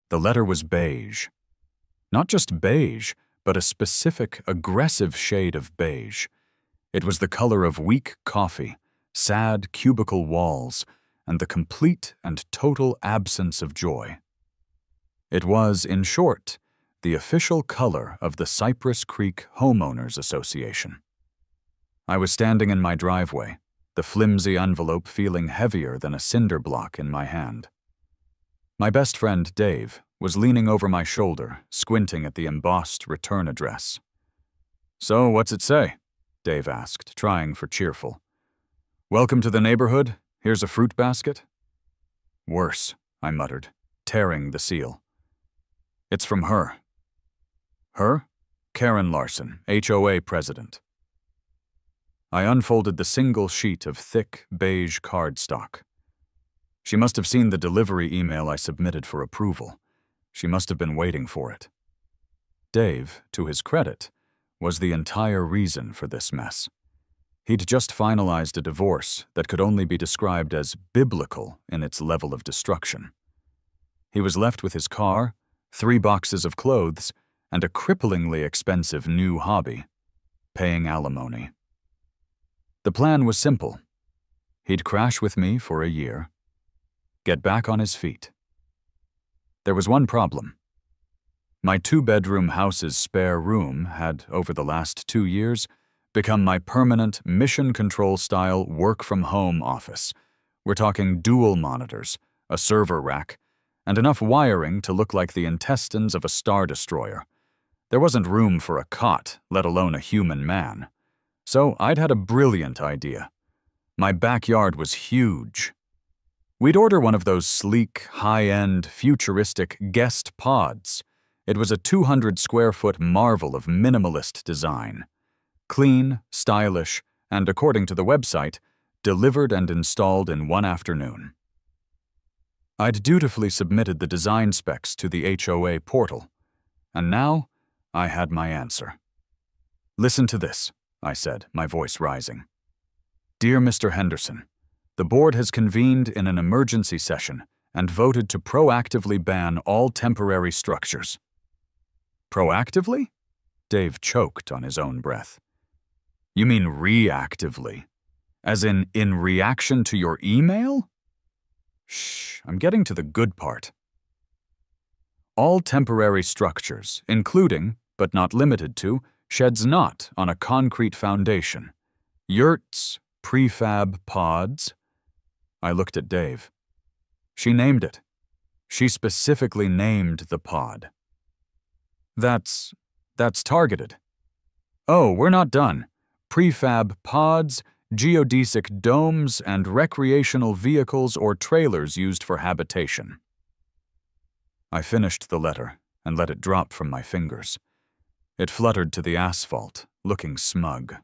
The letter was beige. Not just beige, but a specific, aggressive shade of beige. It was the color of weak coffee, sad cubicle walls, and the complete and total absence of joy. It was, in short, the official color of the Cypress Creek Homeowners Association. I was standing in my driveway, the flimsy envelope feeling heavier than a cinder block in my hand. My best friend, Dave, was leaning over my shoulder, squinting at the embossed return address. "So, what's it say?" Dave asked, trying for cheerful. "Welcome to the neighborhood. Here's a fruit basket." "Worse," I muttered, tearing the seal. "It's from her." "Her?" "Karen Larson, HOA president." I unfolded the single sheet of thick, beige cardstock. She must have seen the delivery email I submitted for approval. She must have been waiting for it. Dave, to his credit, was the entire reason for this mess. He'd just finalized a divorce that could only be described as biblical in its level of destruction. He was left with his car, 3 boxes of clothes, and a cripplingly expensive new hobby: paying alimony. The plan was simple. He'd crash with me for a year, get back on his feet. There was one problem. My 2-bedroom house's spare room had, over the last 2 years, become my permanent mission control-style work-from-home office. We're talking dual monitors, a server rack, and enough wiring to look like the intestines of a star destroyer. There wasn't room for a cot, let alone a human man. So I'd had a brilliant idea. My backyard was huge. We'd order one of those sleek, high-end, futuristic guest pods. It was a 200-square-foot marvel of minimalist design. Clean, stylish, and according to the website, delivered and installed in one afternoon. I'd dutifully submitted the design specs to the HOA portal, and now I had my answer. "Listen to this," I said, my voice rising. "Dear Mr. Henderson, the board has convened in an emergency session and voted to proactively ban all temporary structures." "Proactively?" Dave choked on his own breath. "You mean reactively? As in reaction to your email?" "Shh, I'm getting to the good part." "All temporary structures, including, but not limited to, sheds not on a concrete foundation. Yurts, prefab pods." I looked at Dave. "She named it. She specifically named the pod." That's targeted." "Oh, we're not done. Prefab pods, geodesic domes, and recreational vehicles or trailers used for habitation." I finished the letter and let it drop from my fingers. It fluttered to the asphalt, looking smug.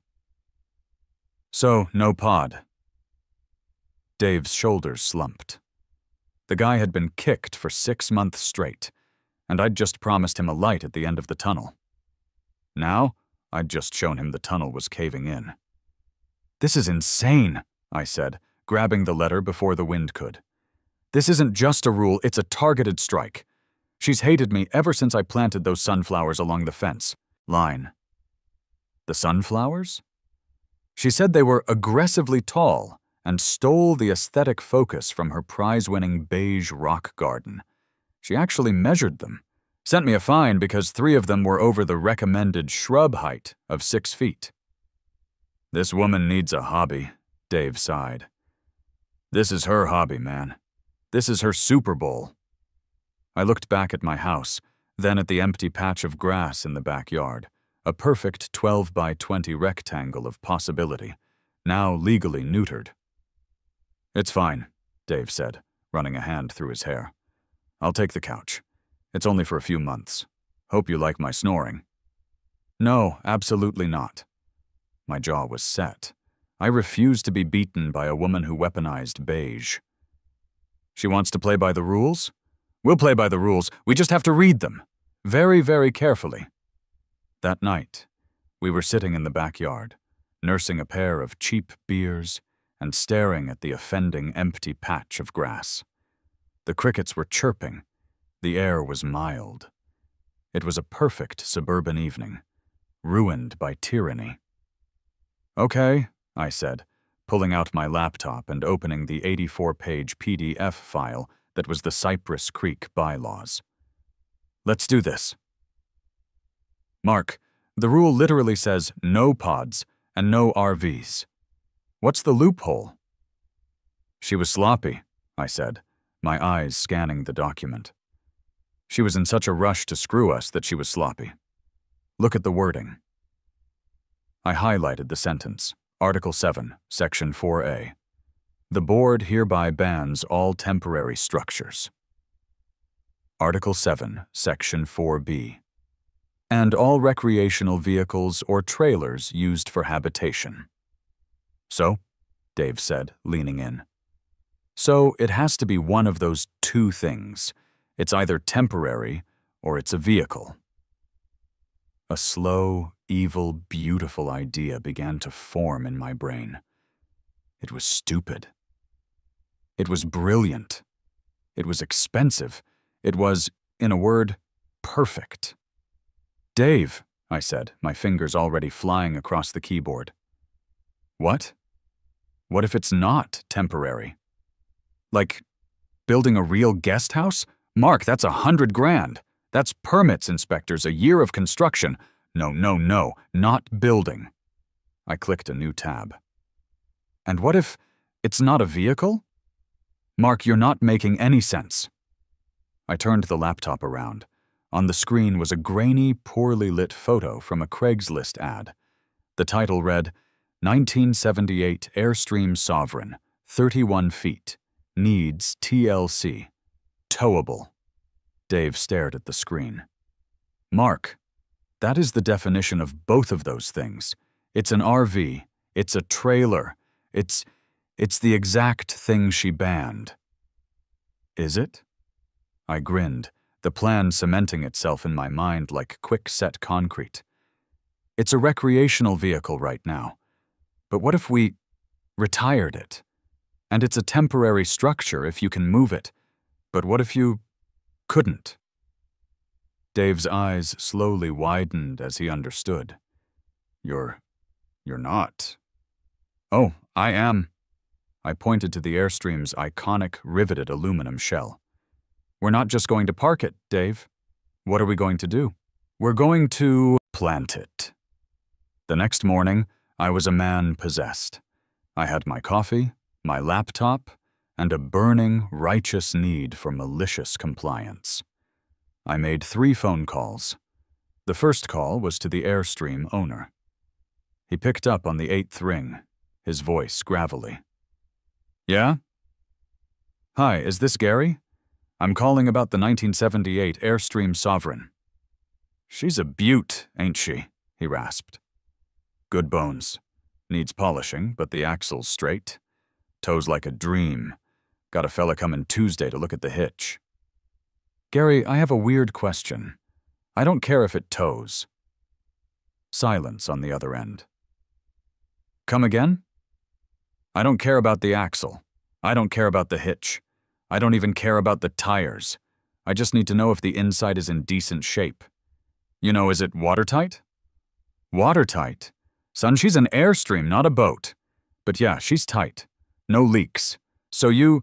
"So, no pod." Dave's shoulders slumped. The guy had been kicked for 6 months straight, and I'd just promised him a light at the end of the tunnel. Now, I'd just shown him the tunnel was caving in. "This is insane," I said, grabbing the letter before the wind could. "This isn't just a rule, it's a targeted strike. She's hated me ever since I planted those sunflowers along the fence line." "The sunflowers?" "She said they were aggressively tall and stole the aesthetic focus from her prize-winning beige rock garden. She actually measured them, sent me a fine because 3 of them were over the recommended shrub height of 6 feet. "This woman needs a hobby," Dave sighed. "This is her hobby, man. This is her Super Bowl." I looked back at my house, then at the empty patch of grass in the backyard, a perfect 12 by 20 rectangle of possibility, now legally neutered. "It's fine," Dave said, running a hand through his hair. "I'll take the couch. It's only for a few months. Hope you like my snoring." "No, absolutely not." My jaw was set. I refused to be beaten by a woman who weaponized beige. "She wants to play by the rules? We'll play by the rules. We just have to read them. Very, very carefully." That night, we were sitting in the backyard, nursing a pair of cheap beers and staring at the offending empty patch of grass. The crickets were chirping, The air was mild. It was a perfect suburban evening, ruined by tyranny. "Okay," I said, pulling out my laptop and opening the 84-page PDF file that was the Cypress Creek bylaws. "Let's do this." "Mark, the rule literally says no pods and no RVs. What's the loophole?" "She was sloppy," I said, my eyes scanning the document. "She was in such a rush to screw us that she was sloppy. Look at the wording." I highlighted the sentence, Article 7, Section 4A. "The board hereby bans all temporary structures." Article 7, Section 4B. "And all recreational vehicles or trailers used for habitation." "So?" Dave said, leaning in. "So it has to be one of those two things. It's either temporary or it's a vehicle." A slow, evil, beautiful idea began to form in my brain. It was stupid. It was brilliant. It was expensive. It was, in a word, perfect. "Dave," I said, my fingers already flying across the keyboard. "What? What if it's not temporary? Like, building a real guest house? Mark, that's $100,000. That's permits inspectors, a year of construction. No, not building." I clicked a new tab. "And what if it's not a vehicle?" "Mark, you're not making any sense." I turned the laptop around. On the screen was a grainy, poorly lit photo from a Craigslist ad. The title read, "1978 Airstream Sovereign, 31 feet, needs TLC, towable." Dave stared at the screen. "Mark, that is the definition of both of those things. It's an RV. It's a trailer. It's the exact thing she banned." "Is it?" I grinned, the plan cementing itself in my mind like quick-set concrete. "It's a recreational vehicle right now. But what if we retired it? And it's a temporary structure if you can move it. But what if you couldn't?" Dave's eyes slowly widened as he understood. You're not." "Oh, I am." I pointed to the Airstream's iconic riveted aluminum shell. "We're not just going to park it, Dave. What are we going to do?" "We're going to plant it." The next morning, I was a man possessed. I had my coffee, my laptop, and a burning, righteous need for malicious compliance. I made 3 phone calls. The first call was to the Airstream owner. He picked up on the 8th ring, his voice gravelly. "Yeah? Hi, is this Gary? I'm calling about the 1978 Airstream Sovereign." "She's a beaut, ain't she?" he rasped. "Good bones. Needs polishing, but the axle's straight. Tows like a dream. Got a fella coming Tuesday to look at the hitch." "Gary, I have a weird question. I don't care if it tows." Silence on the other end. "Come again?" "I don't care about the axle. I don't care about the hitch. I don't even care about the tires. I just need to know if the inside is in decent shape. You know, is it watertight?" "Watertight? Son, she's an Airstream, not a boat. But yeah, she's tight. No leaks. So you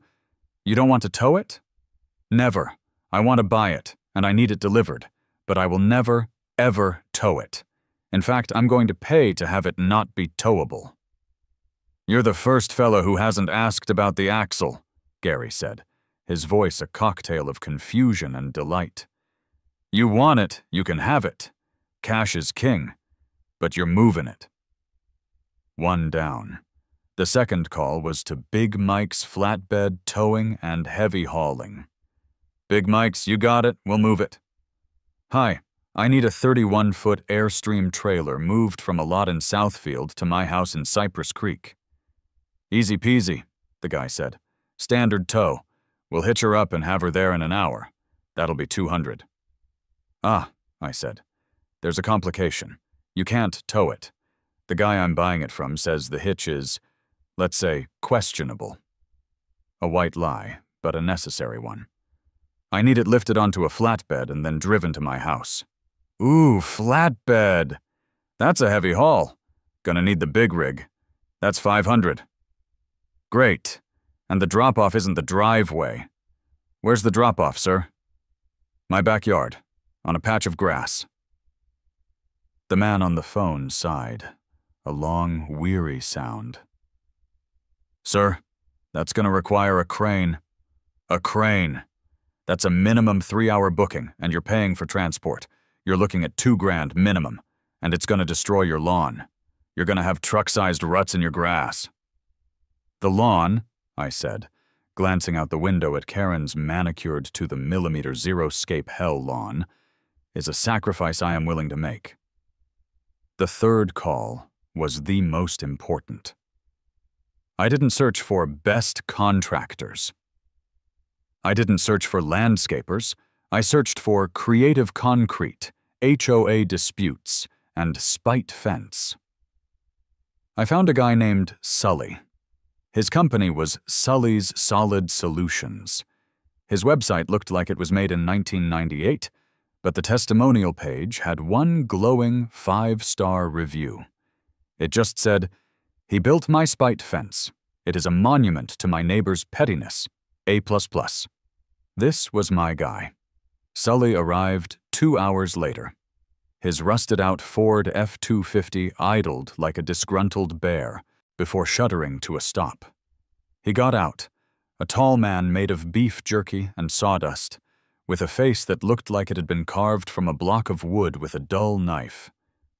don't want to tow it?" "Never. I want to buy it, and I need it delivered. But I will never, ever tow it. In fact, I'm going to pay to have it not be towable." "You're the first fellow who hasn't asked about the axle," Gary said, his voice a cocktail of confusion and delight. "You want it, you can have it. Cash is king. But you're moving it." One down. The second call was to Big Mike's Flatbed Towing and Heavy Hauling. "Big Mike's, you got it, we'll move it." "Hi, I need a 31-foot Airstream trailer moved from a lot in Southfield to my house in Cypress Creek." "Easy peasy," the guy said. "Standard tow. We'll hitch her up and have her there in an hour. That'll be $200. "Ah," I said. "There's a complication. You can't tow it. The guy I'm buying it from says the hitch is, let's say, questionable." A white lie, but a necessary one. I need it lifted onto a flatbed and then driven to my house. Ooh, flatbed. That's a heavy haul. Gonna need the big rig. That's $500. Great. And the drop-off isn't the driveway. Where's the drop-off, sir? My backyard, on a patch of grass. The man on the phone sighed, a long, weary sound. Sir, that's gonna require a crane. A crane. That's a minimum 3-hour booking, and you're paying for transport. You're looking at $2,000 minimum, and it's gonna destroy your lawn. You're gonna have truck-sized ruts in your grass. The lawn, I said, glancing out the window at Karen's manicured to the millimeter zero-scape hell lawn, is a sacrifice I am willing to make. The third call was the most important. I didn't search for best contractors. I didn't search for landscapers. I searched for creative concrete, HOA disputes, and spite fence. I found a guy named Sully. His company was Sully's Solid Solutions. His website looked like it was made in 1998, but the testimonial page had one glowing 5-star review. It just said, "He built my spite fence. It is a monument to my neighbor's pettiness. A++. This was my guy. Sully arrived 2 hours later. His rusted-out Ford F-250 idled like a disgruntled bear before shuddering to a stop. He got out, a tall man made of beef jerky and sawdust, with a face that looked like it had been carved from a block of wood with a dull knife.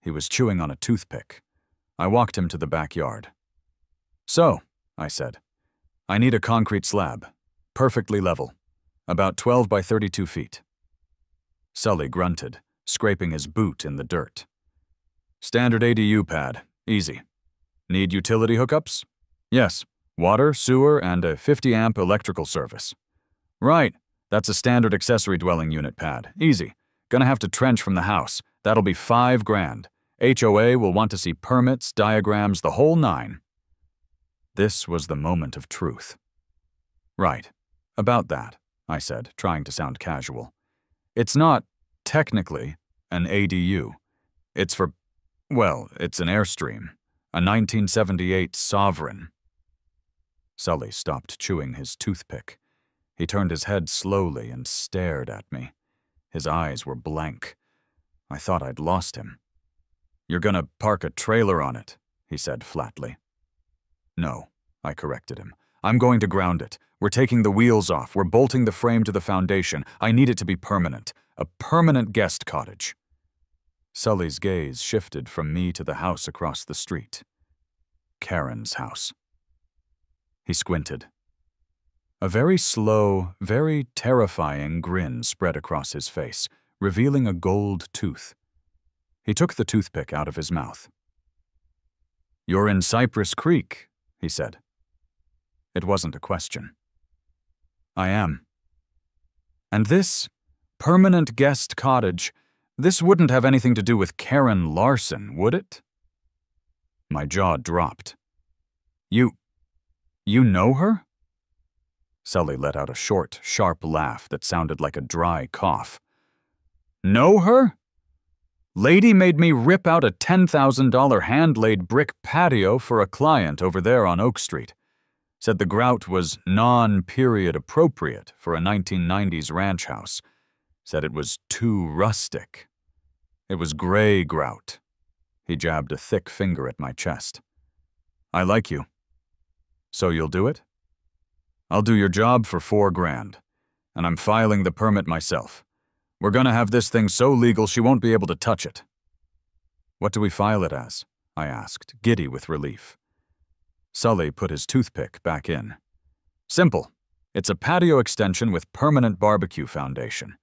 He was chewing on a toothpick. I walked him to the backyard. "So," I said, "I need a concrete slab, perfectly level, about 12 by 32 feet. Sully grunted, scraping his boot in the dirt. "Standard ADU pad, easy. Need utility hookups?" "Yes, water, sewer, and a 50-amp electrical service." "Right, that's a standard accessory dwelling unit pad, easy. Gonna have to trench from the house. That'll be $5,000. HOA will want to see permits, diagrams, the whole nine." This was the moment of truth. "Right, about that," I said, trying to sound casual. "It's not, technically, an ADU. It's for, well, it's an Airstream, a 1978 Sovereign." Sully stopped chewing his toothpick. He turned his head slowly and stared at me. His eyes were blank. I thought I'd lost him. "You're gonna park a trailer on it," he said flatly. "No," I corrected him. "I'm going to ground it. We're taking the wheels off. We're bolting the frame to the foundation. I need it to be permanent. A permanent guest cottage." Sully's gaze shifted from me to the house across the street. Karen's house. He squinted. A very slow, very terrifying grin spread across his face, revealing a gold tooth. He took the toothpick out of his mouth. "You're in Cypress Creek," he said. It wasn't a question. "I am. And this permanent guest cottage, this wouldn't have anything to do with Karen Larson, would it?" My jaw dropped. You know her?" Sully let out a short, sharp laugh that sounded like a dry cough. "Know her? Lady made me rip out a $10,000 hand-laid brick patio for a client over there on Oak Street. Said the grout was non-period appropriate for a 1990s ranch house. Said it was too rustic. It was gray grout." He jabbed a thick finger at my chest. "I like you. So you'll do it?" "I'll do your job for $4,000, and I'm filing the permit myself. We're gonna have this thing so legal she won't be able to touch it." "What do we file it as?" I asked, giddy with relief. Sully put his toothpick back in. "Simple. It's a patio extension with permanent barbecue foundation.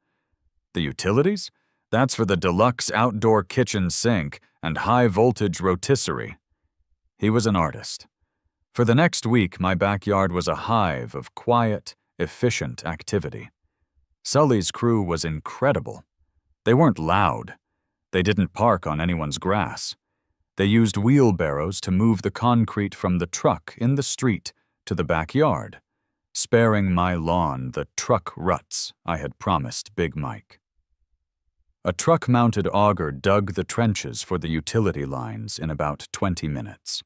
The utilities? That's for the deluxe outdoor kitchen sink and high-voltage rotisserie." He was an artist. For the next week, my backyard was a hive of quiet, efficient activity. Sully's crew was incredible. They weren't loud. They didn't park on anyone's grass. They used wheelbarrows to move the concrete from the truck in the street to the backyard. sparing my lawn the truck ruts I had promised Big Mike. A truck-mounted auger dug the trenches for the utility lines in about 20 minutes.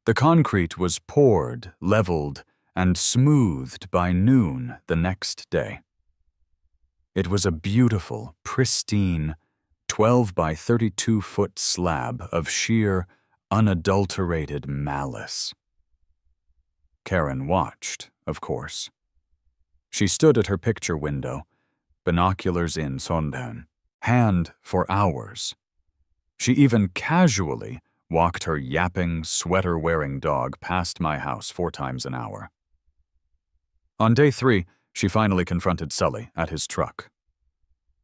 The concrete was poured, leveled, and smoothed by noon the next day. It was a beautiful, pristine, 12 by 32-foot slab of sheer, unadulterated malice. Karen watched, of course. She stood at her picture window, binoculars in Sondern, hand for hours. She even casually walked her yapping, sweater-wearing dog past my house 4 times an hour. On day 3, she finally confronted Sully at his truck.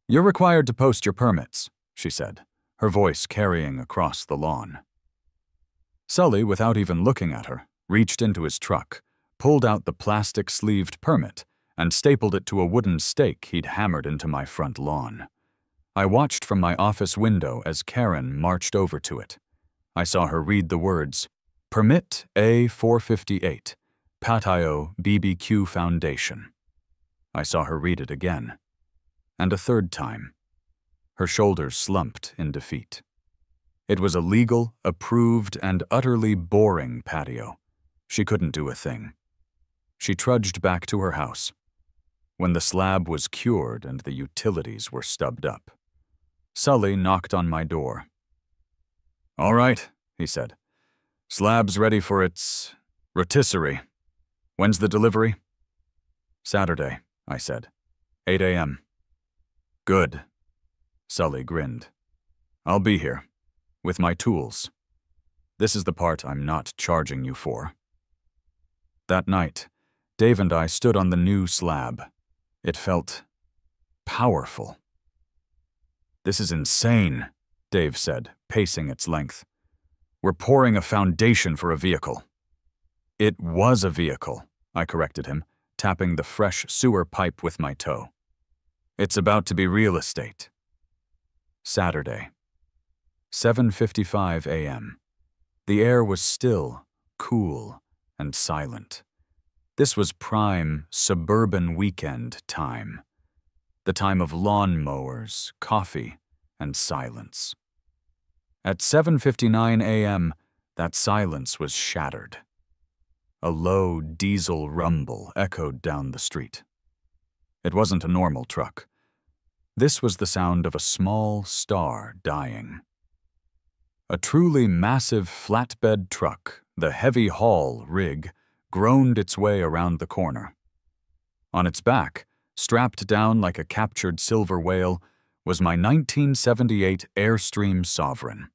"You're required to post your permits," she said, her voice carrying across the lawn. Sully, without even looking at her, reached into his truck, pulled out the plastic-sleeved permit, and stapled it to a wooden stake he'd hammered into my front lawn. I watched from my office window as Karen marched over to it. I saw her read the words, "Permit A458, Patio BBQ Foundation." I saw her read it again, and a third time. Her shoulders slumped in defeat. It was a legal, approved, and utterly boring patio. She couldn't do a thing. She trudged back to her house when the slab was cured and the utilities were stubbed up. Sully knocked on my door. "All right," he said. "Slab's ready for its rotisserie. When's the delivery?" "Saturday," I said. 8 a.m. "Good." Sully grinned. "I'll be here, with my tools. This is the part I'm not charging you for." That night, Dave and I stood on the new slab. It felt powerful. "This is insane," Dave said, pacing its length. "We're pouring a foundation for a vehicle." "It was a vehicle," I corrected him, tapping the fresh sewer pipe with my toe. "It's about to be real estate." Saturday, 7:55 a.m. The air was still, cool, and silent. This was prime suburban weekend time. The time of lawn mowers, coffee, and silence. At 7:59 a.m., that silence was shattered. A low diesel rumble echoed down the street. It wasn't a normal truck. This was the sound of a small star dying. A truly massive flatbed truck, the heavy haul rig, groaned its way around the corner. On its back, strapped down like a captured silver whale, was my 1978 Airstream Sovereign.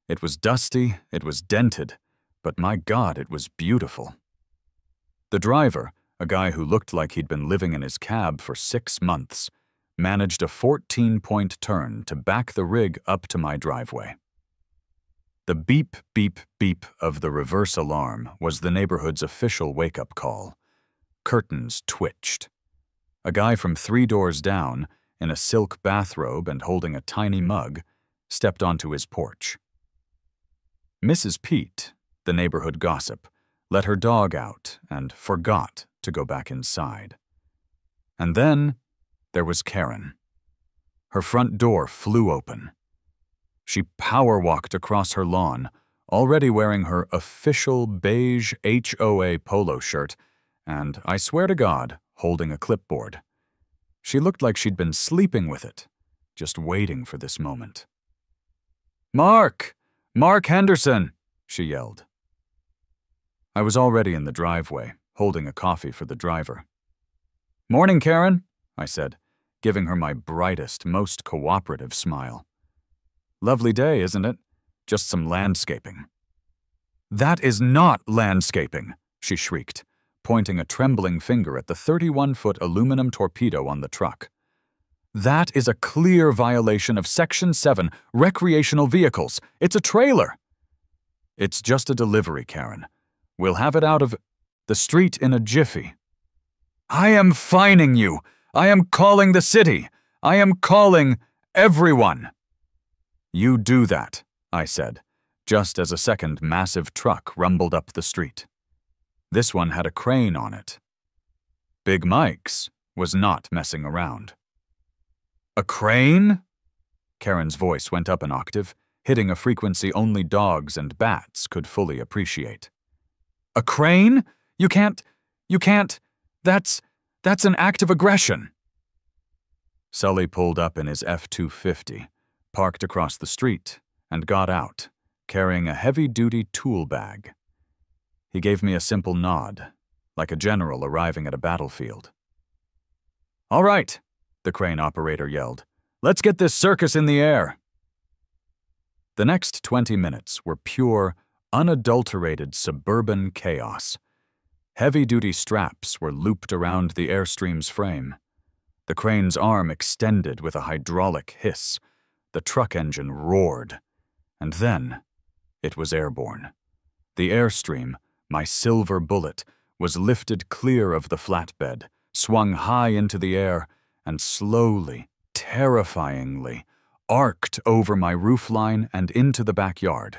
It was dusty, it was dented, but my God, it was beautiful. The driver, a guy who looked like he'd been living in his cab for 6 months, managed a 14-point turn to back the rig up to my driveway. The beep, beep, beep of the reverse alarm was the neighborhood's official wake-up call. Curtains twitched. A guy from 3 doors down, in a silk bathrobe and holding a tiny mug, stepped onto his porch. Mrs. Pete, the neighborhood gossip, let her dog out and forgot to go back inside. And then there was Karen. Her front door flew open. She power-walked across her lawn, already wearing her official beige HOA polo shirt, and, I swear to God, holding a clipboard. She looked like she'd been sleeping with it, just waiting for this moment. "Mark! Mark Henderson!" she yelled. I was already in the driveway, holding a coffee for the driver. "Morning, Karen," I said, giving her my brightest, most cooperative smile. "Lovely day, isn't it? Just some landscaping." "That is not landscaping," she shrieked, pointing a trembling finger at the 31-foot aluminum torpedo on the truck. "That is a clear violation of Section 7, recreational vehicles. It's a trailer." "It's just a delivery, Karen. We'll have it out of the street in a jiffy." "I am fining you. I am calling the city. I am calling everyone." "You do that," I said, just as a second massive truck rumbled up the street. This one had a crane on it. Big Mike's was not messing around. A crane? Karen's voice went up an octave, hitting a frequency only dogs and bats could fully appreciate. A crane? You can't, that's an act of aggression. Sully pulled up in his F-250, parked across the street, and got out, carrying a heavy-duty tool bag. He gave me a simple nod, like a general arriving at a battlefield. "All right," the crane operator yelled. "Let's get this circus in the air." The next 20 minutes were pure, unadulterated suburban chaos. Heavy-duty straps were looped around the Airstream's frame. The crane's arm extended with a hydraulic hiss. The truck engine roared. And then, it was airborne. The Airstream, my silver bullet, was lifted clear of the flatbed, swung high into the air, and slowly, terrifyingly, arced over my roofline and into the backyard.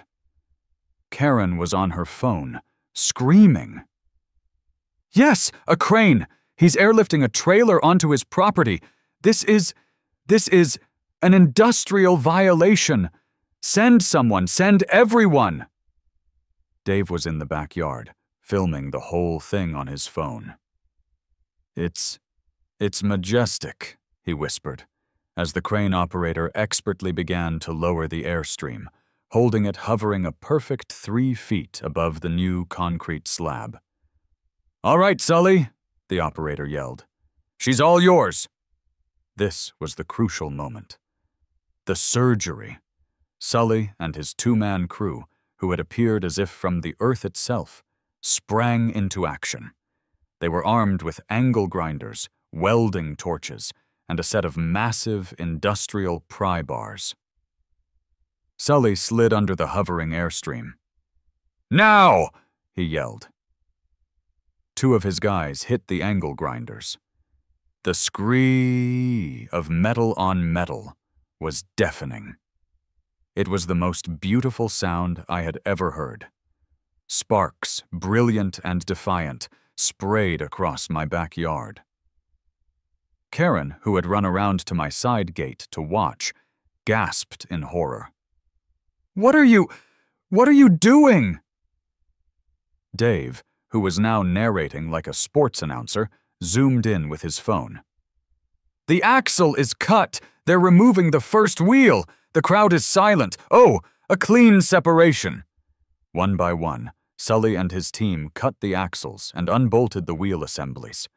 Karen was on her phone, screaming. "Yes, a crane! He's airlifting a trailer onto his property. This is an industrial violation. Send someone, send everyone!" Dave was in the backyard, filming the whole thing on his phone. It's majestic," he whispered, as the crane operator expertly began to lower the Airstream, holding it hovering a perfect 3 feet above the new concrete slab. "All right, Sully," the operator yelled. "She's all yours." This was the crucial moment. The surgery. Sully and his 2-man crew, who had appeared as if from the earth itself, sprang into action. They were armed with angle grinders, welding torches, and a set of massive industrial pry bars. Sully slid under the hovering Airstream. "Now!" he yelled. 2 of his guys hit the angle grinders. The screech of metal on metal was deafening. It was the most beautiful sound I had ever heard. Sparks, brilliant and defiant, sprayed across my backyard. Karen, who had run around to my side gate to watch, gasped in horror. What are you doing?" Dave, who was now narrating like a sports announcer, zoomed in with his phone. "The axle is cut! They're removing the first wheel! The crowd is silent! Oh, a clean separation!" One by one, Sully and his team cut the axles and unbolted the wheel assemblies.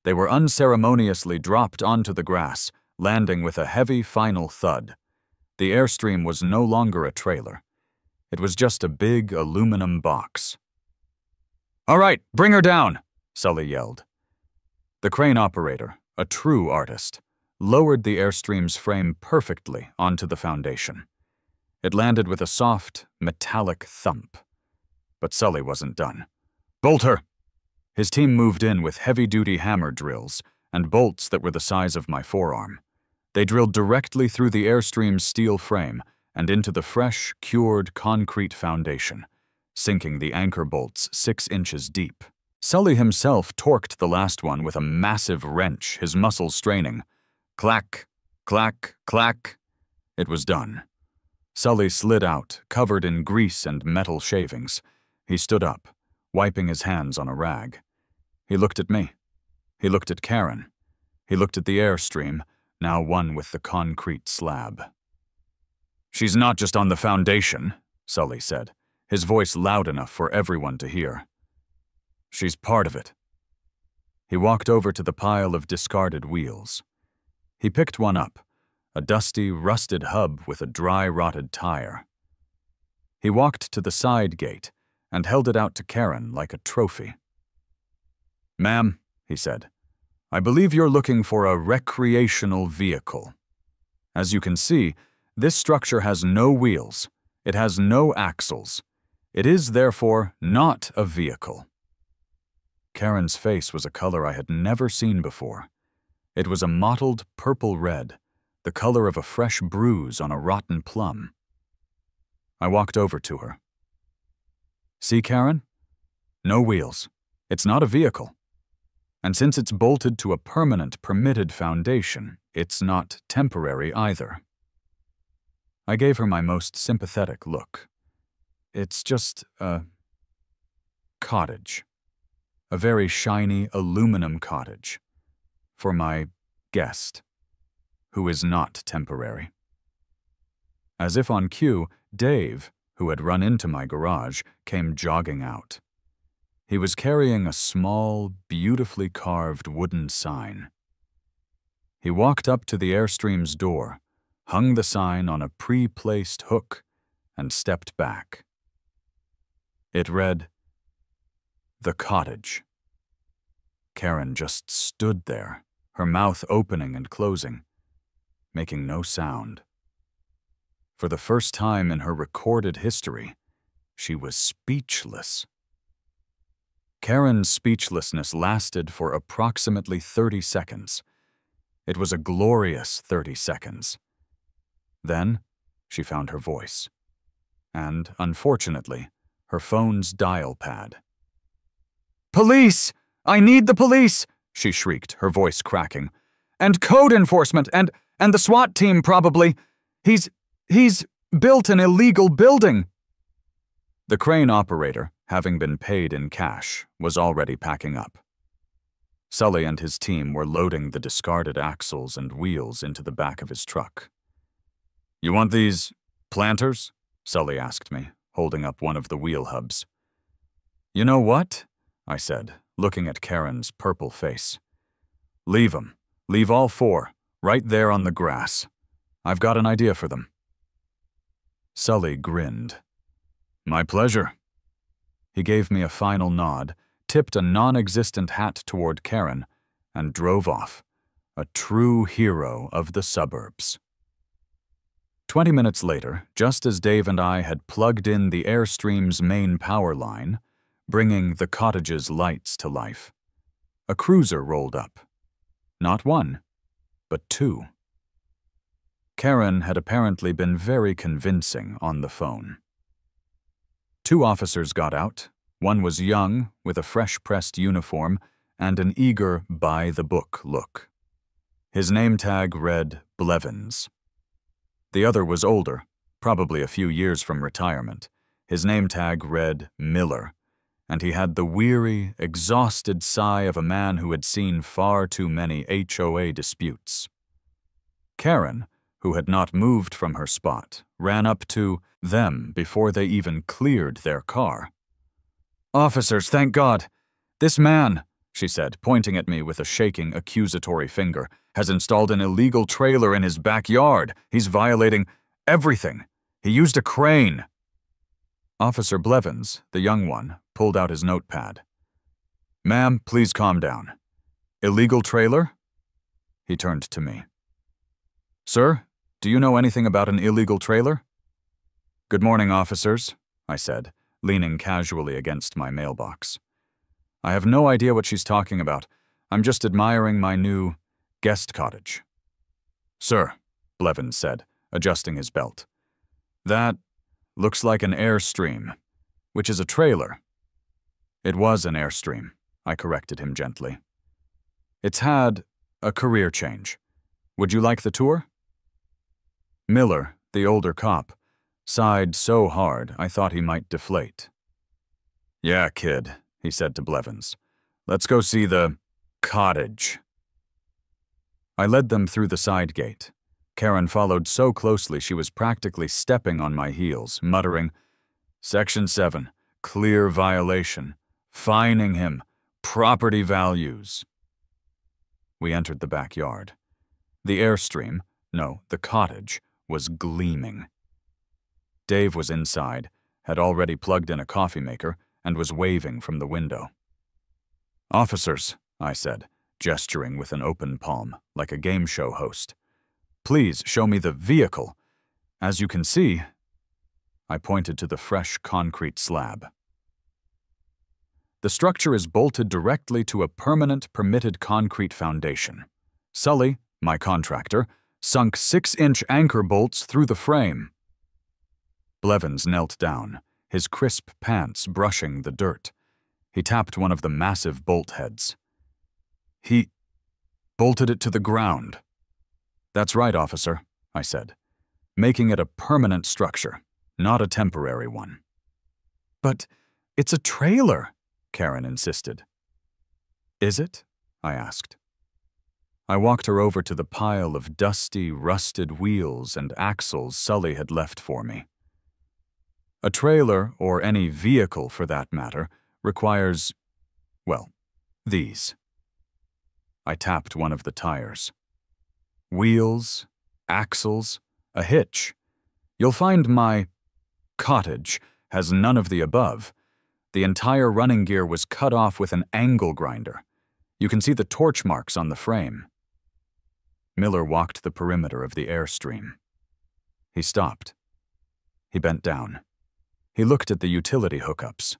They were unceremoniously dropped onto the grass, landing with a heavy final thud. The Airstream was no longer a trailer. It was just a big aluminum box. "All right, bring her down," Sully yelled. The crane operator, a true artist, lowered the Airstream's frame perfectly onto the foundation. It landed with a soft, metallic thump. But Sully wasn't done. "Bolt her!" His team moved in with heavy-duty hammer drills and bolts that were the size of my forearm. They drilled directly through the Airstream's steel frame and into the fresh, cured concrete foundation, sinking the anchor bolts 6 inches deep. Sully himself torqued the last one with a massive wrench, his muscles straining. Clack, clack, clack. It was done. Sully slid out, covered in grease and metal shavings. He stood up, wiping his hands on a rag. He looked at me. He looked at Karen. He looked at the Airstream, now one with the concrete slab. "She's not just on the foundation," Sully said, his voice loud enough for everyone to hear. "She's part of it." He walked over to the pile of discarded wheels. He picked one up, a dusty, rusted hub with a dry, rotted tire. He walked to the side gate and held it out to Karen like a trophy. "Ma'am," he said, "I believe you're looking for a recreational vehicle. As you can see, this structure has no wheels. It has no axles. It is, therefore, not a vehicle." Karen's face was a color I had never seen before. It was a mottled purple-red, the color of a fresh bruise on a rotten plum. I walked over to her. "See, Karen? No wheels. It's not a vehicle. And since it's bolted to a permanent, permitted foundation, it's not temporary either. I gave her my most sympathetic look. It's just a cottage. A very shiny aluminum cottage. For my guest, who is not temporary. As if on cue, Dave, who had run into my garage, came jogging out. He was carrying a small, beautifully carved wooden sign. He walked up to the Airstream's door, hung the sign on a pre-placed hook, and stepped back. It read, "The Cottage." Karen just stood there, her mouth opening and closing, making no sound. For the first time in her recorded history, she was speechless. Karen's speechlessness lasted for approximately 30 seconds. It was a glorious 30 seconds. Then, she found her voice. And, unfortunately, her phone's dial pad. "Police! I need the police!" she shrieked, her voice cracking. "And code enforcement, and the SWAT team probably. He's built an illegal building." The crane operator, having been paid in cash, was already packing up. Sully and his team were loading the discarded axles and wheels into the back of his truck. "You want these planters?" Sully asked me, holding up one of the wheel hubs. "You know what?" I said, looking at Karen's purple face. "Leave 'em. Leave all 4, right there on the grass. I've got an idea for them." Sully grinned. "My pleasure." He gave me a final nod, tipped a non-existent hat toward Karen, and drove off, a true hero of the suburbs. 20 minutes later, just as Dave and I had plugged in the Airstream's main power line, bringing the cottage's lights to life, a cruiser rolled up. Not one, but 2. Karen had apparently been very convincing on the phone. 2 officers got out. One was young, with a fresh-pressed uniform and an eager, by-the-book look. His name tag read Blevins. The other was older, probably a few years from retirement. His name tag read Miller, and he had the weary, exhausted sigh of a man who had seen far too many HOA disputes. Karen, who had not moved from her spot, ran up to them before they even cleared their car. "Officers, thank God. This man," she said, pointing at me with a shaking, accusatory finger, "has installed an illegal trailer in his backyard. He's violating everything. He used a crane." Officer Blevins, the young one, pulled out his notepad. "Ma'am, please calm down. Illegal trailer?" He turned to me. "Sir, do you know anything about an illegal trailer?" "Good morning, officers," I said, leaning casually against my mailbox. "I have no idea what she's talking about. I'm just admiring my new guest cottage." "Sir," Blevins said, adjusting his belt, "that looks like an Airstream, which is a trailer." "It was an Airstream," I corrected him gently. "It's had a career change. Would you like the tour?" Miller, the older cop, sighed so hard I thought he might deflate. "Yeah, kid," he said to Blevins. "Let's go see the cottage." I led them through the side gate. Karen followed so closely she was practically stepping on my heels, muttering, "Section 7, clear violation, fining him, property values." We entered the backyard. The Airstream, no, the cottage, was gleaming. Dave was inside, had already plugged in a coffee maker, and was waving from the window. "Officers," I said, gesturing with an open palm, like a game show host, "please show me the vehicle. As you can see," I pointed to the fresh concrete slab. "The structure is bolted directly to a permanent, permitted concrete foundation. Sully, my contractor, sunk 6-inch anchor bolts through the frame." Blevins knelt down, his crisp pants brushing the dirt. He tapped one of the massive bolt heads. He bolted it to the ground. That's right, officer, I said, making it a permanent structure, not a temporary one. But it's a trailer, Karen insisted. Is it? I asked. I walked her over to the pile of dusty, rusted wheels and axles Sully had left for me. A trailer, or any vehicle for that matter, requires, well, these. I tapped one of the tires. Wheels, axles, a hitch. You'll find my Cottage has none of the above. The entire running gear was cut off with an angle grinder. You can see the torch marks on the frame. Miller walked the perimeter of the Airstream. He stopped. He bent down. He looked at the utility hookups.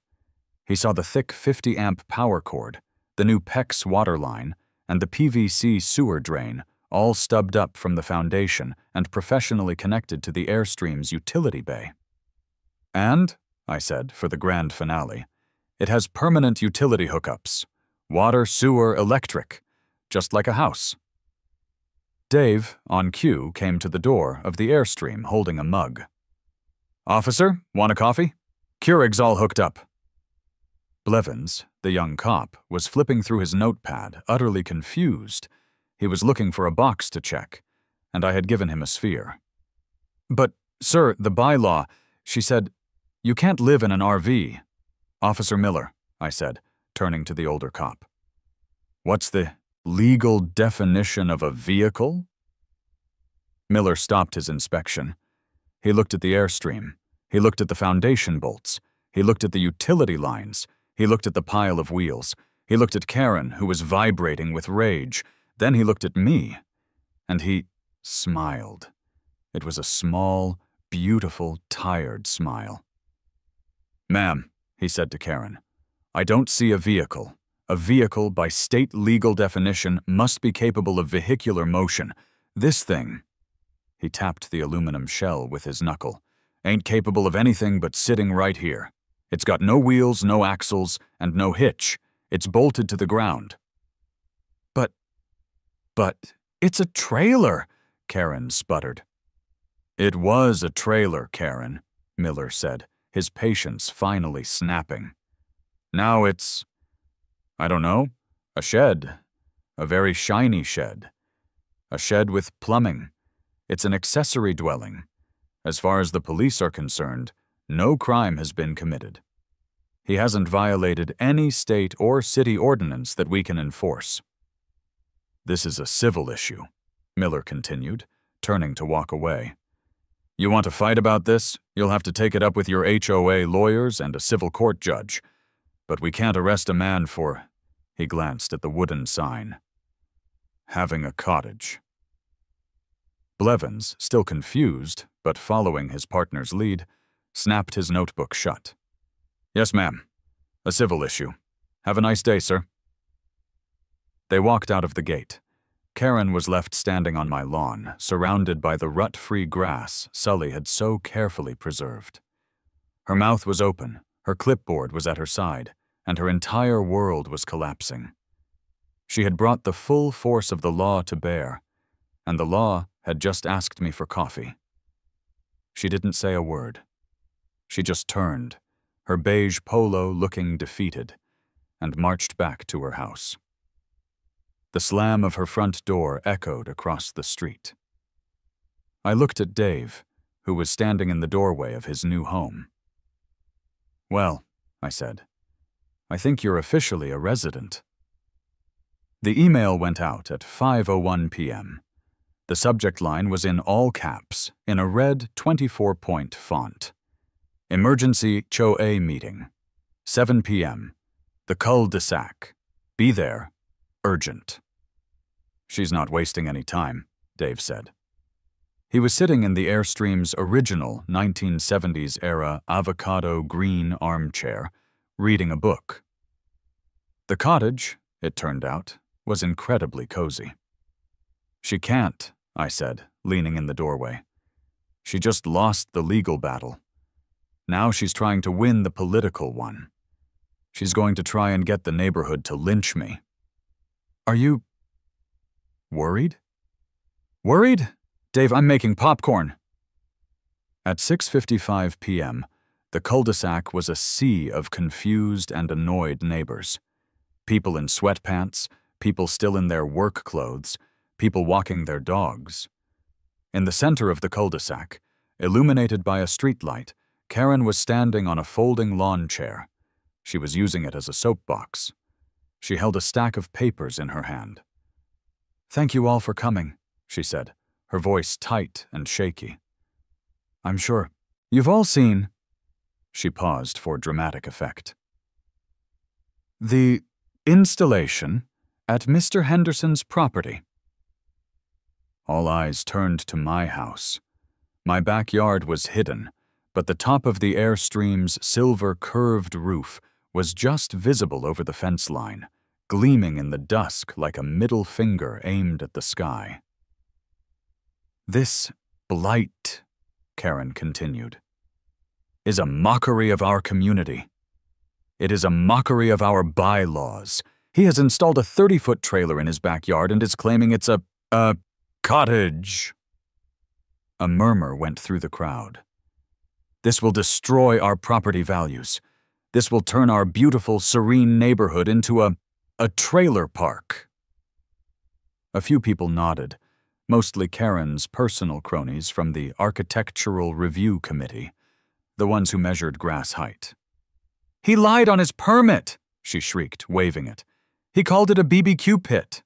He saw the thick 50-amp power cord, the new PEX water line, and the PVC sewer drain, all stubbed up from the foundation and professionally connected to the Airstream's utility bay. And, I said, for the grand finale, it has permanent utility hookups. Water, sewer, electric. Just like a house. Dave, on cue, came to the door of the Airstream holding a mug. Officer, want a coffee? Keurig's all hooked up. Blevins, the young cop, was flipping through his notepad, utterly confused. He was looking for a box to check, and I had given him a sphere. But, sir, the bylaw, she said, you can't live in an RV. Officer Miller, I said, turning to the older cop. What's the legal definition of a vehicle? Miller stopped his inspection. He looked at the Airstream. He looked at the foundation bolts. He looked at the utility lines. He looked at the pile of wheels. He looked at Karen, who was vibrating with rage. Then he looked at me, and he smiled. It was a small, beautiful, tired smile. Ma'am, he said to Karen, I don't see a vehicle. A vehicle, by state legal definition, must be capable of vehicular motion. This thing, he tapped the aluminum shell with his knuckle, ain't capable of anything but sitting right here. It's got no wheels, no axles, and no hitch. It's bolted to the ground. But it's a trailer, Karen sputtered. It was a trailer, Karen, Miller said, his patience finally snapping. Now it's, I don't know, a shed, a very shiny shed. A shed with plumbing. It's an accessory dwelling. As far as the police are concerned, no crime has been committed. He hasn't violated any state or city ordinance that we can enforce. This is a civil issue, Miller continued, turning to walk away. You want to fight about this? You'll have to take it up with your HOA lawyers and a civil court judge. But we can't arrest a man for, he glanced at the wooden sign, having a cottage. Blevins, still confused, but following his partner's lead, snapped his notebook shut. Yes, ma'am. A civil issue. Have a nice day, sir. They walked out of the gate. Karen was left standing on my lawn, surrounded by the rut-free grass Sully had so carefully preserved. Her mouth was open, her clipboard was at her side, and her entire world was collapsing. She had brought the full force of the law to bear, and the law had just asked me for coffee. She didn't say a word. She just turned, her beige polo looking defeated, and marched back to her house. The slam of her front door echoed across the street. I looked at Dave, who was standing in the doorway of his new home. Well, I said, I think you're officially a resident. The email went out at 5:01 p.m. The subject line was in all caps, in a red 24-point font. Emergency CHOA meeting. 7 p.m. The cul-de-sac. Be there. Urgent. She's not wasting any time, Dave said. He was sitting in the Airstream's original 1970s-era avocado green armchair, reading a book. The cottage, it turned out, was incredibly cozy. She can't, I said, leaning in the doorway. She just lost the legal battle. Now she's trying to win the political one. She's going to try and get the neighborhood to lynch me. Are you worried? Worried? Dave, I'm making popcorn. At 6:55 p.m., the cul-de-sac was a sea of confused and annoyed neighbors. People in sweatpants, people still in their work clothes, people walking their dogs. In the center of the cul-de-sac, illuminated by a streetlight, Karen was standing on a folding lawn chair. She was using it as a soapbox. She held a stack of papers in her hand. "Thank you all for coming," she said, her voice tight and shaky. "I'm sure you've all seen—" She paused for dramatic effect. "The installation at Mr. Henderson's property." All eyes turned to my house. My backyard was hidden, but the top of the Airstream's silver curved roof was just visible over the fence line, gleaming in the dusk like a middle finger aimed at the sky. "This blight," Karen continued, "is a mockery of our community. It is a mockery of our bylaws. He has installed a 30-foot trailer in his backyard and is claiming it's a cottage." A murmur went through the crowd. "This will destroy our property values. This will turn our beautiful, serene neighborhood into a trailer park." A few people nodded, mostly Karen's personal cronies from the Architectural Review Committee, the ones who measured grass height. "He lied on his permit," she shrieked, waving it. "He called it a BBQ pit."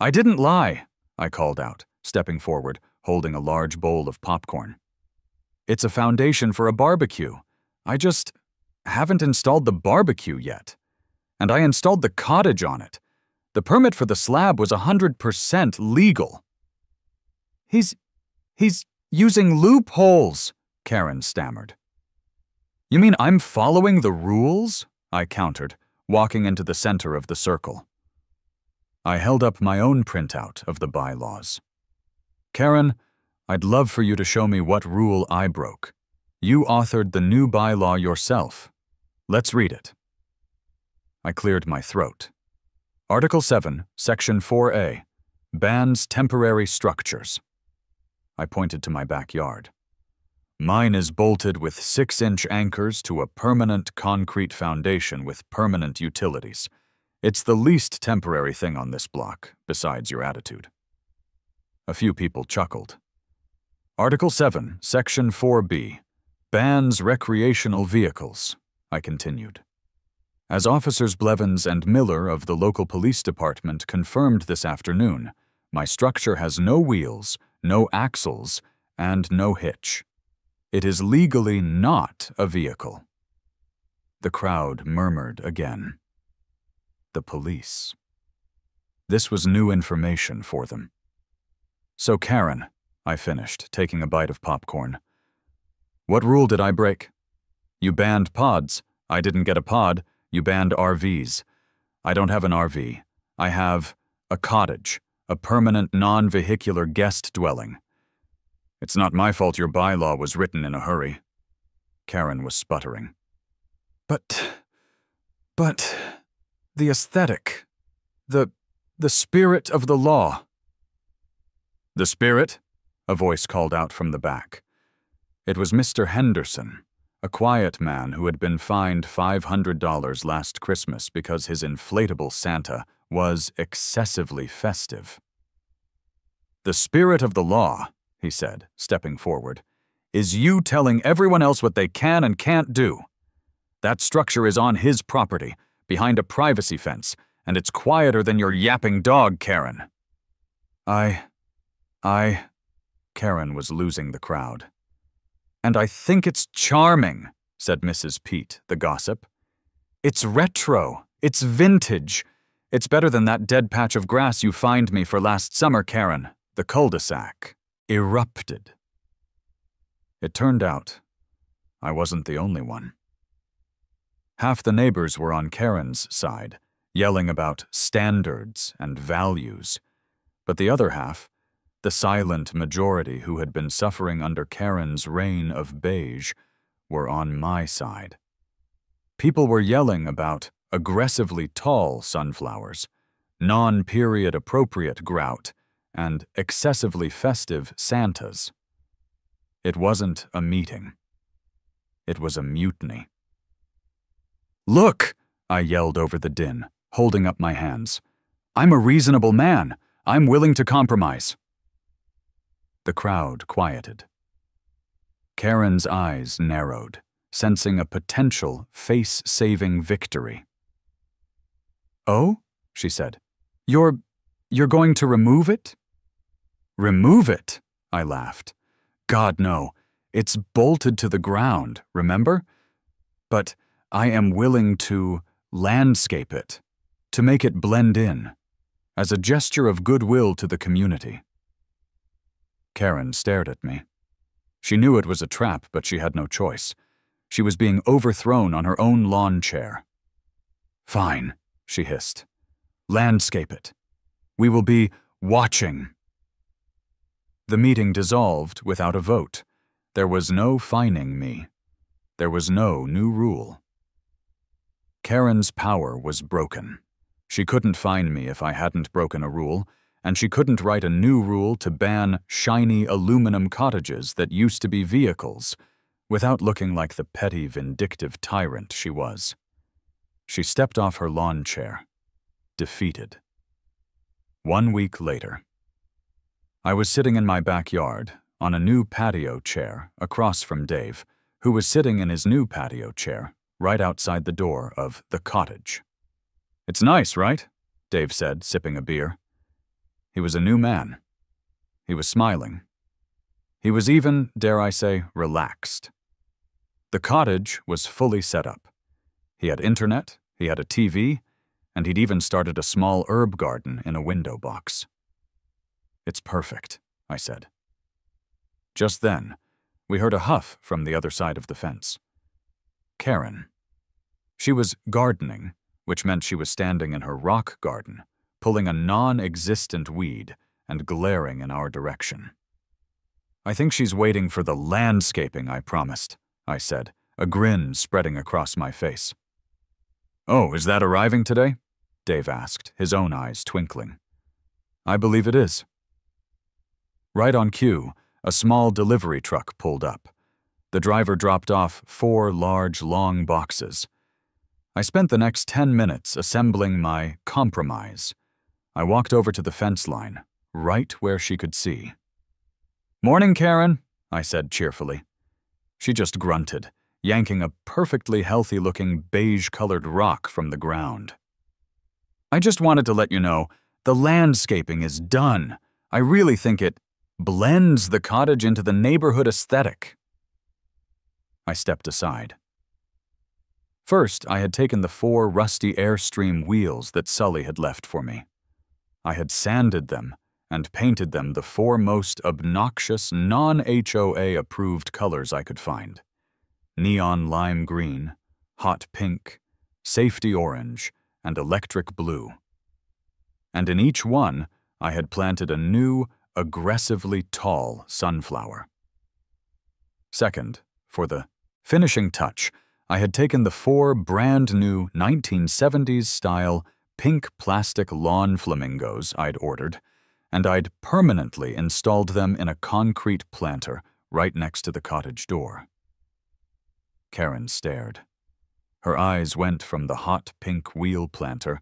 "I didn't lie," I called out, stepping forward, holding a large bowl of popcorn. "It's a foundation for a barbecue. I just haven't installed the barbecue yet. And I installed the cottage on it. The permit for the slab was 100% legal." He's using loopholes," Karen stammered. "You mean I'm following the rules?" I countered, walking into the center of the circle. I held up my own printout of the bylaws. "Karen, I'd love for you to show me what rule I broke. You authored the new bylaw yourself. Let's read it." I cleared my throat. Article 7, Section 4A, bans temporary structures. I pointed to my backyard. "Mine is bolted with 6-inch anchors to a permanent concrete foundation with permanent utilities. It's the least temporary thing on this block, besides your attitude." A few people chuckled. Article 7, Section 4B, bans recreational vehicles, I continued. As Officers Blevins and Miller of the local police department confirmed this afternoon, my structure has no wheels, no axles, and no hitch. It is legally not a vehicle. The crowd murmured again. The police. This was new information for them. "So Karen," I finished, taking a bite of popcorn, "what rule did I break? You banned pods. I didn't get a pod. You banned RVs. I don't have an RV. I have a cottage, a permanent non-vehicular guest dwelling. It's not my fault your bylaw was written in a hurry." Karen was sputtering. But, the aesthetic, the spirit of the law." "The spirit?" a voice called out from the back. It was Mr. Henderson, a quiet man who had been fined $500 last Christmas because his inflatable Santa was excessively festive. "The spirit of the law," he said, stepping forward, "is you telling everyone else what they can and can't do. That structure is on his property, behind a privacy fence, and it's quieter than your yapping dog, Karen." Karen was losing the crowd. "And I think it's charming," said Mrs. Pete, the gossip. "It's retro. It's vintage. It's better than that dead patch of grass you fined me for last summer, Karen." The cul-de-sac erupted. It turned out I wasn't the only one. Half the neighbors were on Karen's side, yelling about standards and values, but the other half, the silent majority who had been suffering under Karen's reign of beige, were on my side. People were yelling about aggressively tall sunflowers, non-period appropriate grout, and excessively festive Santas. It wasn't a meeting. It was a mutiny. "Look!" I yelled over the din, holding up my hands. "I'm a reasonable man. I'm willing to compromise." The crowd quieted. Karen's eyes narrowed, sensing a potential face-saving victory. "Oh?" she said. You're going to remove it?" "Remove it?" I laughed. "God, no. It's bolted to the ground, remember? But I am willing to landscape it, to make it blend in, as a gesture of goodwill to the community." Karen stared at me. She knew it was a trap, but she had no choice. She was being overthrown on her own lawn chair. "Fine," she hissed. "Landscape it. We will be watching." The meeting dissolved without a vote. There was no fining me. There was no new rule. Karen's power was broken. She couldn't fine me if I hadn't broken a rule, and she couldn't write a new rule to ban shiny aluminum cottages that used to be vehicles, without looking like the petty, vindictive tyrant she was. She stepped off her lawn chair, defeated. 1 week later, I was sitting in my backyard on a new patio chair across from Dave, who was sitting in his new patio chair right outside the door of the Cottage. "It's nice, right?" Dave said, sipping a beer. He was a new man. He was smiling. He was even, dare I say, relaxed. The Cottage was fully set up. He had internet, he had a TV, and he'd even started a small herb garden in a window box. "It's perfect," I said. Just then, we heard a huff from the other side of the fence. Karen. She was gardening, which meant she was standing in her rock garden, pulling a non-existent weed and glaring in our direction. "I think she's waiting for the landscaping I promised," I said, a grin spreading across my face. "Oh, is that arriving today?" Dave asked, his own eyes twinkling. "I believe it is." Right on cue, a small delivery truck pulled up. The driver dropped off 4 large, long boxes. I spent the next 10 minutes assembling my compromise. I walked over to the fence line, right where she could see. "Morning, Karen," I said cheerfully. She just grunted, yanking a perfectly healthy-looking beige-colored rock from the ground. "I just wanted to let you know, the landscaping is done. I really think it blends the cottage into the neighborhood aesthetic." I stepped aside. First, I had taken the 4 rusty Airstream wheels that Sully had left for me. I had sanded them and painted them the 4 most obnoxious, non-HOA-approved colors I could find: neon lime green, hot pink, safety orange, and electric blue. And in each one, I had planted a new, aggressively tall sunflower. Second, for the finishing touch, I had taken the 4 brand-new 1970s-style pink plastic lawn flamingos I'd ordered, and I'd permanently installed them in a concrete planter right next to the cottage door. Karen stared. Her eyes went from the hot pink wheel planter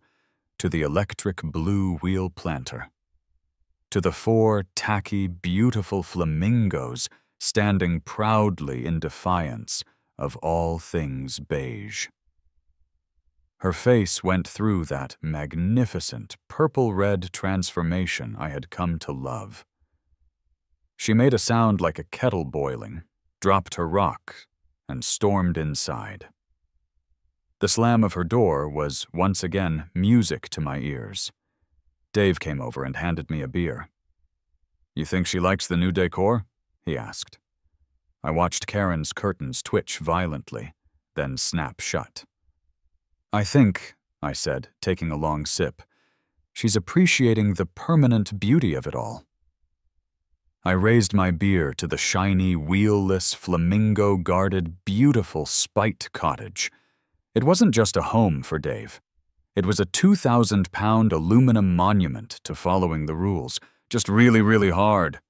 to the electric blue wheel planter, to the 4 tacky, beautiful flamingos standing proudly in defiance of all things beige. Her face went through that magnificent purple-red transformation I had come to love. She made a sound like a kettle boiling, dropped her rock, and stormed inside. The slam of her door was once again music to my ears. Dave came over and handed me a beer. "You think she likes the new decor?" he asked. I watched Karen's curtains twitch violently, then snap shut. "I think," I said, taking a long sip, "she's appreciating the permanent beauty of it all." I raised my beer to the shiny, wheel-less, flamingo-guarded, beautiful Spite Cottage. It wasn't just a home for Dave. It was a 2,000-pound aluminum monument to following the rules, just really, really hard.